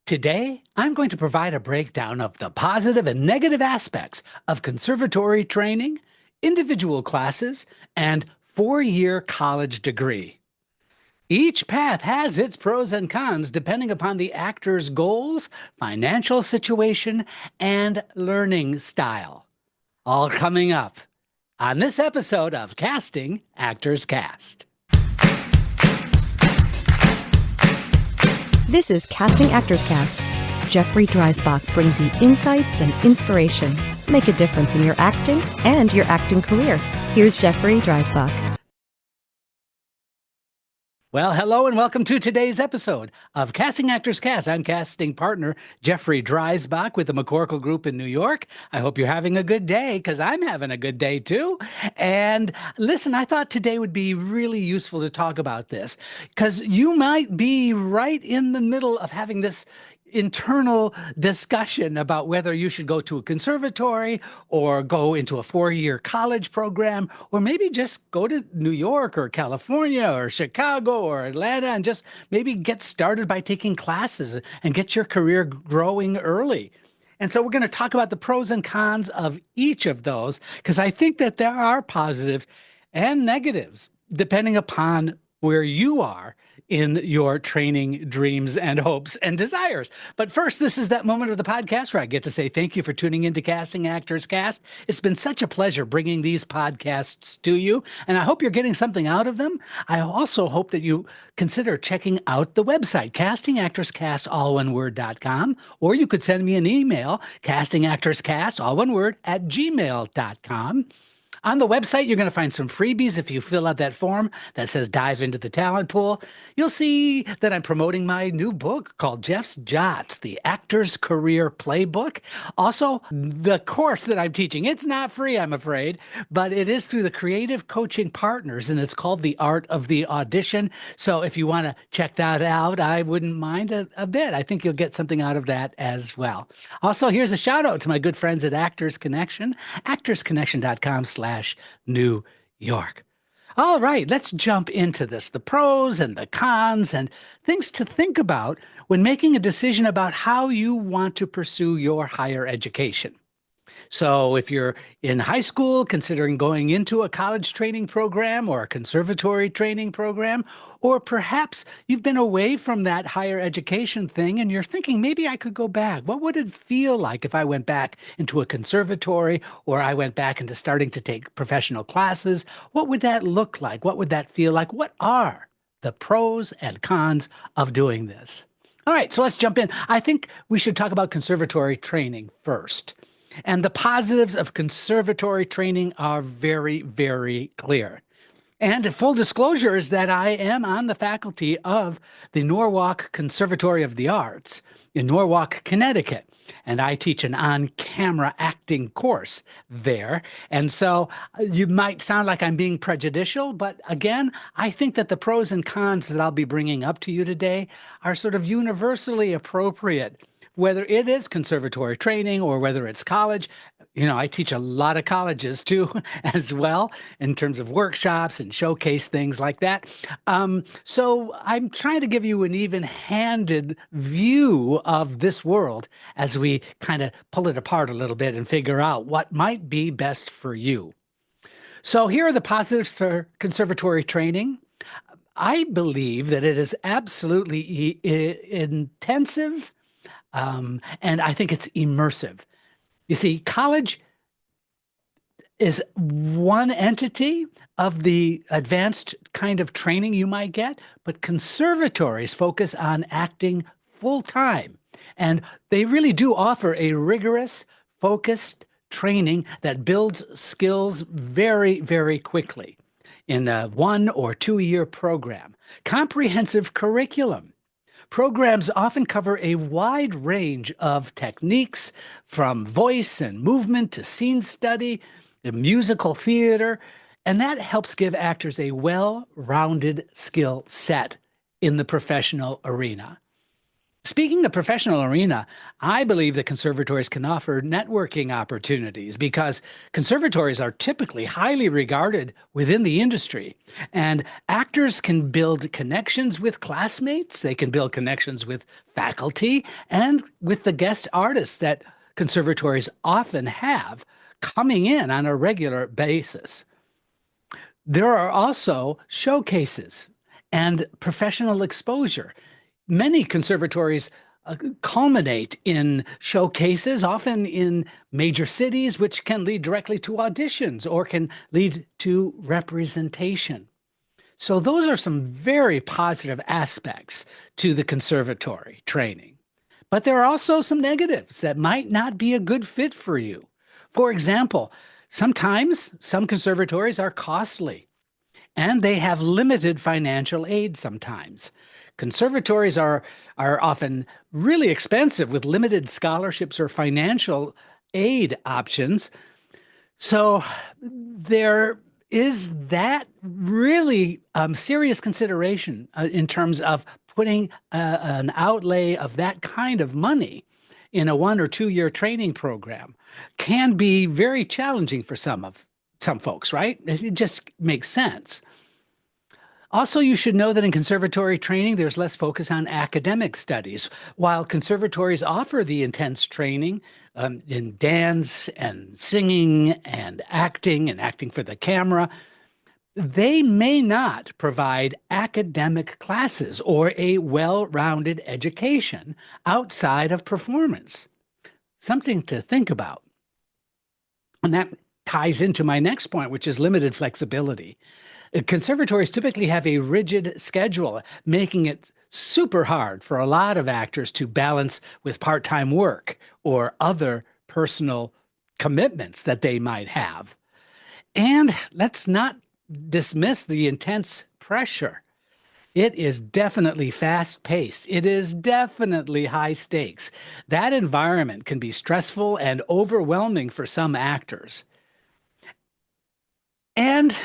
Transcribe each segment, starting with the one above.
Today, I'm going to provide a breakdown of the positive and negative aspects of conservatory training, individual classes, and four-year college degree. Each path has its pros and cons depending upon the actor's goals, financial situation, and learning style. All coming up on this episode of Casting Actors Cast. This is Casting Actors Cast. Jeffrey Dreisbach brings you insights and inspiration. Make a difference in your acting and your acting career. Here's Jeffrey Dreisbach. Well, hello and welcome to today's episode of Casting Actors Cast. I'm casting partner Jeffrey Dreisbach with the McCorkle Group in New York. I hope you're having a good day because I'm having a good day too. And listen, I thought today would be really useful to talk about this because you might be right in the middle of having this internal discussion about whether you should go to a conservatory or go into a four-year college program, or maybe just go to New York or California or Chicago or Atlanta and just maybe get started by taking classes and get your career growing early. And so we're going to talk about the pros and cons of each of those, because I think that there are positives and negatives depending upon where you are in your training dreams and hopes and desires. But first, this is that moment of the podcast where I get to say thank you for tuning into Casting Actors Cast. It's been such a pleasure bringing these podcasts to you, and I hope you're getting something out of them. I also hope that you consider checking out the website, castingactorscast.com, or you could send me an email, castingactorscast, all one word, @gmail.com. On the website, you're going to find some freebies if you fill out that form that says dive into the talent pool. You'll see that I'm promoting my new book called Jeff's Jots, the Actor's Career Playbook. Also, the course that I'm teaching, it's not free, I'm afraid, but it is through the Creative Coaching Partners, and it's called The Art of the Audition. So if you want to check that out, I wouldn't mind a bit. I think you'll get something out of that as well. Also, here's a shout out to my good friends at Actors Connection, actorsconnection.com/New York. All right, let's jump into this, the pros and the cons and things to think about when making a decision about how you want to pursue your higher education. So if you're in high school, considering going into a college training program or a conservatory training program, or perhaps you've been away from that higher education thing and you're thinking, maybe I could go back. What would it feel like if I went back into a conservatory or I went back into starting to take professional classes? What would that look like? What would that feel like? What are the pros and cons of doing this? All right, so let's jump in. I think we should talk about conservatory training first. And the positives of conservatory training are very, very clear. And full disclosure is that I am on the faculty of the Norwalk Conservatory of the Arts in Norwalk, Connecticut. And I teach an on-camera acting course there. And so you might sound like I'm being prejudicial, but again, I think that the pros and cons that I'll be bringing up to you today are sort of universally appropriate, whether it is conservatory training or whether it's college. You know, I teach a lot of colleges too, as well, in terms of workshops and showcase things like that. So I'm trying to give you an even-handed view of this world as we kind of pull it apart a little bit and figure out what might be best for you. So here are the positives for conservatory training. I believe that it is absolutely intensive, and I think it's immersive. You see, college is one entity of the advanced kind of training you might get, but conservatories focus on acting full time. And they really do offer a rigorous, focused training that builds skills very, very quickly in a 1 or 2 year program. Comprehensive curriculum. Programs often cover a wide range of techniques, from voice and movement to scene study, musical theater, and that helps give actors a well-rounded skill set in the professional arena. Speaking of professional arena, I believe that conservatories can offer networking opportunities because conservatories are typically highly regarded within the industry. And actors can build connections with classmates, they can build connections with faculty, and with the guest artists that conservatories often have coming in on a regular basis. There are also showcases and professional exposure. Many conservatories culminate in showcases, often in major cities, which can lead directly to auditions or can lead to representation. So, those are some very positive aspects to the conservatory training. But there are also some negatives that might not be a good fit for you. For example, sometimes some conservatories are costly and they have limited financial aid sometimes. Conservatories are often really expensive with limited scholarships or financial aid options. So there is that really serious consideration in terms of putting an outlay of that kind of money in a 1 or 2 year training program can be very challenging for some folks, right? It just makes sense. Also, you should know that in conservatory training, there's less focus on academic studies. While conservatories offer the intense training in dance and singing and acting for the camera, they may not provide academic classes or a well-rounded education outside of performance. Something to think about. And that ties into my next point, which is limited flexibility. Conservatories typically have a rigid schedule, making it super hard for a lot of actors to balance with part-time work or other personal commitments that they might have. And let's not dismiss the intense pressure. It is definitely fast-paced. It is definitely high stakes. That environment can be stressful and overwhelming for some actors. And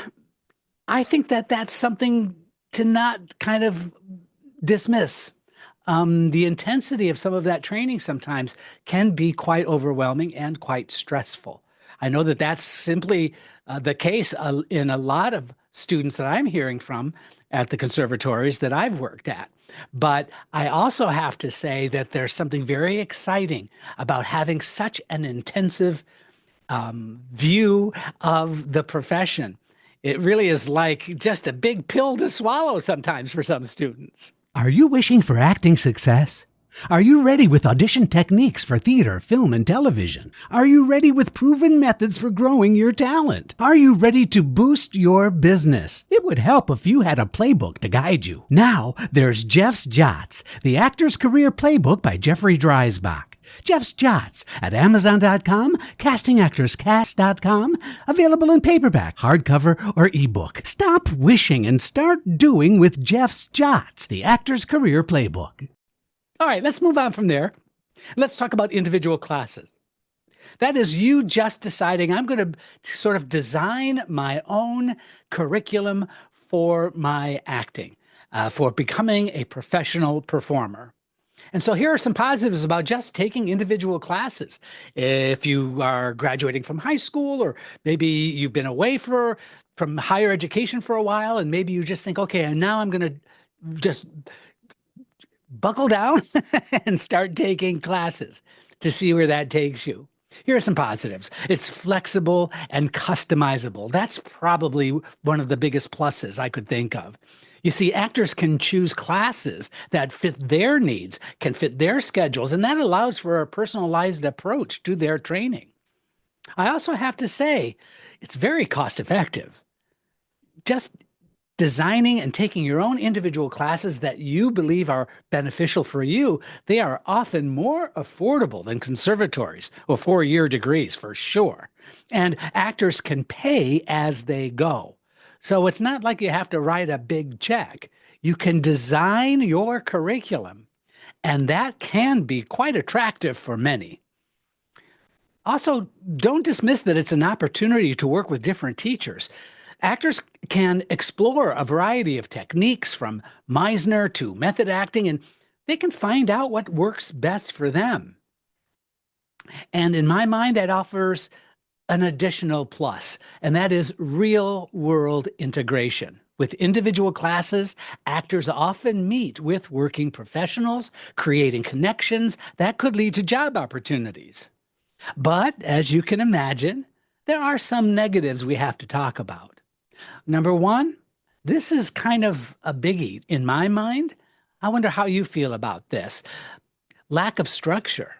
I think that that's something to not kind of dismiss. The intensity of some of that training sometimes can be quite overwhelming and quite stressful. I know that that's simply the case in a lot of students that I'm hearing from at the conservatories that I've worked at. But I also have to say that there's something very exciting about having such an intensive view of the profession. It really is like just a big pill to swallow sometimes for some students. Are you wishing for acting success? Are you ready with audition techniques for theater, film, and television? Are you ready with proven methods for growing your talent? Are you ready to boost your business? It would help if you had a playbook to guide you. Now, there's Jeff's Jots, the Actor's Career Playbook by Jeffrey Dreisbach. Jeff's Jots at Amazon.com, CastingActorsCast.com, available in paperback, hardcover, or ebook. Stop wishing and start doing with Jeff's Jots, the Actor's Career Playbook. All right, let's move on from there. Let's talk about individual classes. That is you just deciding, I'm going to sort of design my own curriculum for my acting, for becoming a professional performer. And so here are some positives about just taking individual classes. If you are graduating from high school, or maybe you've been away from higher education for a while, and maybe you just think, okay, now I'm going to just buckle down and start taking classes to see where that takes you. Here are some positives. It's flexible and customizable. That's probably one of the biggest pluses I could think of. You see, actors can choose classes that fit their needs, can fit their schedules, and that allows for a personalized approach to their training. I also have to say, it's very cost effective. Just designing and taking your own individual classes that you believe are beneficial for you, they are often more affordable than conservatories or 4-year degrees for sure. And actors can pay as they go. So it's not like you have to write a big check. You can design your curriculum, and that can be quite attractive for many. Also, don't dismiss that it's an opportunity to work with different teachers. Actors can explore a variety of techniques from Meisner to method acting, and they can find out what works best for them. And in my mind, that offers an additional plus, and that is real world integration. With individual classes, actors often meet with working professionals, creating connections that could lead to job opportunities. But as you can imagine, there are some negatives we have to talk about. Number one, this is kind of a biggie in my mind. I wonder how you feel about this. Lack of structure.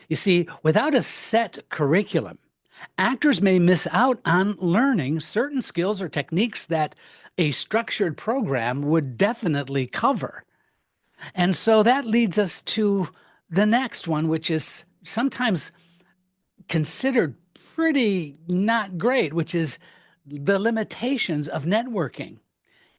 You see, without a set curriculum, actors may miss out on learning certain skills or techniques that a structured program would definitely cover. And so that leads us to the next one, which is sometimes considered pretty not great, which is the limitations of networking.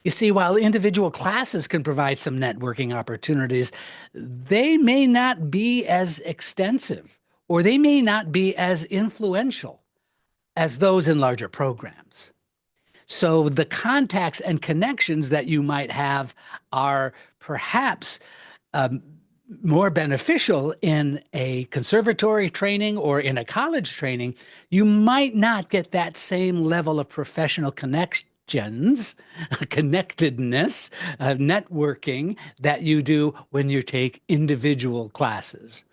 You see, while individual classes can provide some networking opportunities, they may not be as extensive or they may not be as influential as those in larger programs. So the contacts and connections that you might have are perhaps more beneficial in a conservatory training or in a college training. You might not get that same level of professional connections, connectedness, networking that you do when you take individual classes.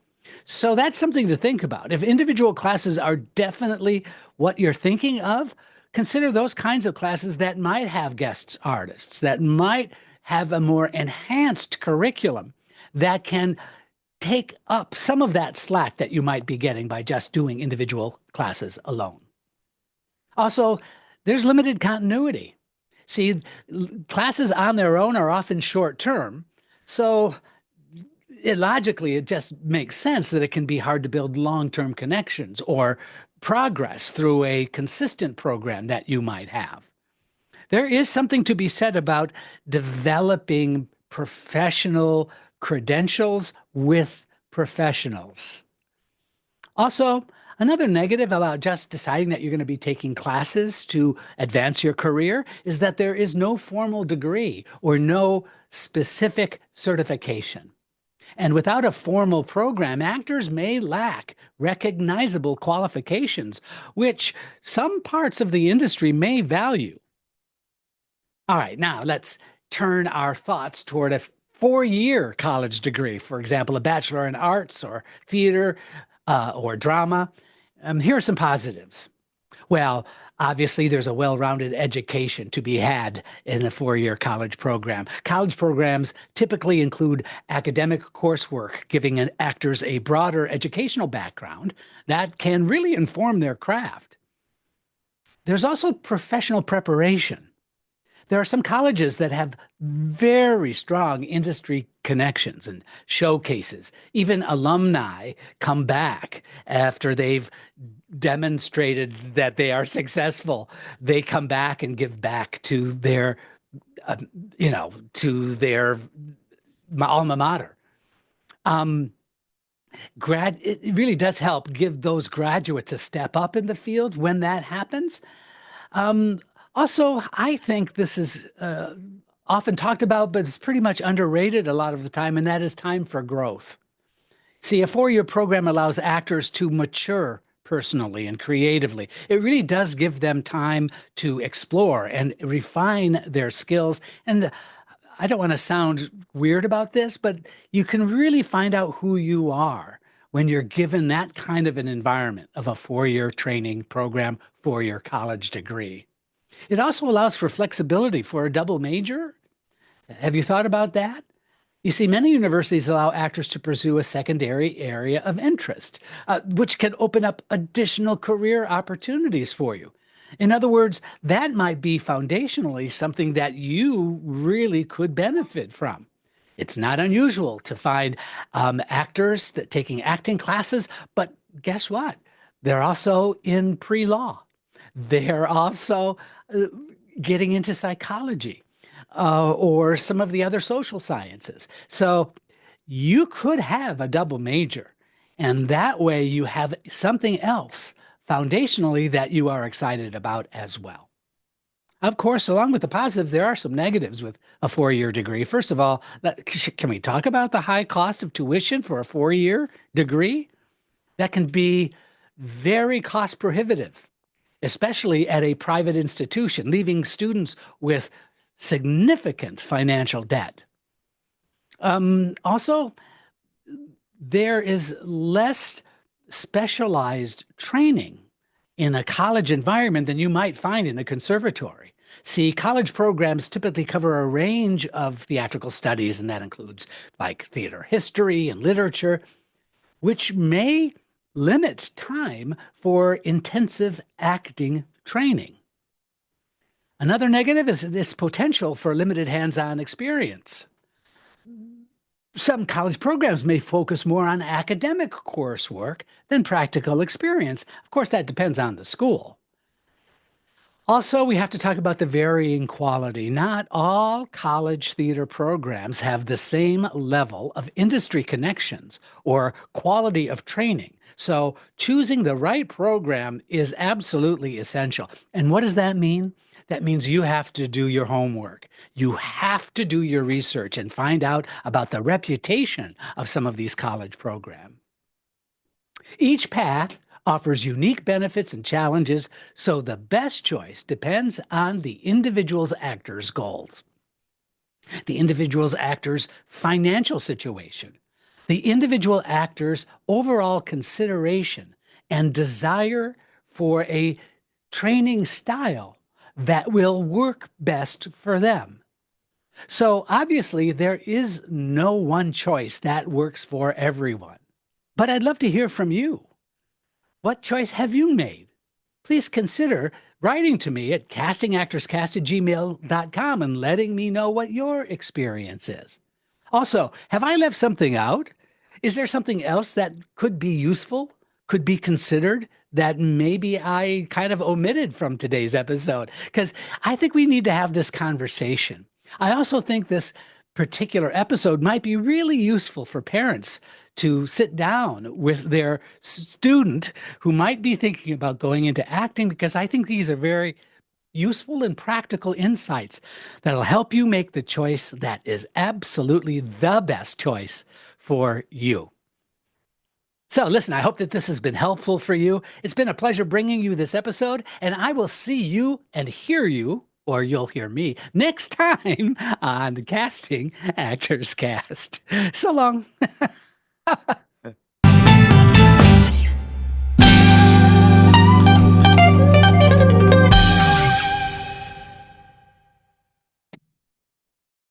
So that's something to think about. If individual classes are definitely what you're thinking of, consider those kinds of classes that might have guest artists, that might have a more enhanced curriculum that can take up some of that slack that you might be getting by just doing individual classes alone. Also, there's limited continuity. See, classes on their own are often short term, so logically, it just makes sense that it can be hard to build long-term connections or progress through a consistent program that you might have. There is something to be said about developing professional credentials with professionals. Also, another negative about just deciding that you're going to be taking classes to advance your career is that there is no formal degree or no specific certification. And without a formal program, actors may lack recognizable qualifications, which some parts of the industry may value. All right, now let's turn our thoughts toward a four-year college degree, for example, a Bachelor in Arts or Theater or Drama. Here are some positives. Well, obviously, there's a well-rounded education to be had in a four-year college program. College programs typically include academic coursework, giving actors a broader educational background that can really inform their craft. There's also professional preparation. There are some colleges that have very strong industry connections and showcases. Even alumni come back after they've demonstrated that they are successful. They come back and give back to their, to their alma mater. It really does help give those graduates a step up in the field when that happens. Also, I think this is often talked about, but it's pretty much underrated a lot of the time, and that is time for growth. See, a four-year program allows actors to mature personally and creatively. It really does give them time to explore and refine their skills. And I don't want to sound weird about this, but you can really find out who you are when you're given that kind of an environment of a four-year training program, four-year college degree. It also allows for flexibility for a double major. Have you thought about that? You see, many universities allow actors to pursue a secondary area of interest, which can open up additional career opportunities for you. In other words, that might be foundationally something that you really could benefit from. It's not unusual to find actors that taking acting classes, but guess what? They're also in pre-law. They're also getting into psychology or some of the other social sciences. So you could have a double major, and that way you have something else foundationally that you are excited about as well. Of course, along with the positives, there are some negatives with a 4-year degree. First of all, can we talk about the high cost of tuition for a 4-year degree? That can be very cost prohibitive, especially at a private institution, leaving students with significant financial debt. Also, there is less specialized training in a college environment than you might find in a conservatory. See, college programs typically cover a range of theatrical studies, and that includes like theater history and literature, which may limit time for intensive acting training. Another negative is this potential for limited hands-on experience. Some college programs may focus more on academic coursework than practical experience. Of course, that depends on the school. Also, we have to talk about the varying quality. Not all college theater programs have the same level of industry connections or quality of training. So choosing the right program is absolutely essential. And what does that mean? That means you have to do your homework. You have to do your research and find out about the reputation of some of these college programs. Each path offers unique benefits and challenges, so the best choice depends on the individual's actor's goals, the individual's actor's financial situation, the individual actor's overall consideration and desire for a training style that will work best for them. So obviously, there is no one choice that works for everyone. But I'd love to hear from you. What choice have you made? Please consider writing to me at castingactorscast@gmail.com and letting me know what your experience is. Also, have I left something out? Is there something else that could be useful, could be considered, that maybe I kind of omitted from today's episode? Because I think we need to have this conversation. I also think this particular episode might be really useful for parents to sit down with their student who might be thinking about going into acting, because I think these are very useful and practical insights that'll help you make the choice that is absolutely the best choice for you. So listen, I hope that this has been helpful for you. It's been a pleasure bringing you this episode, and I will see you and hear you, or you'll hear me, next time on the Casting Actors Cast. So long.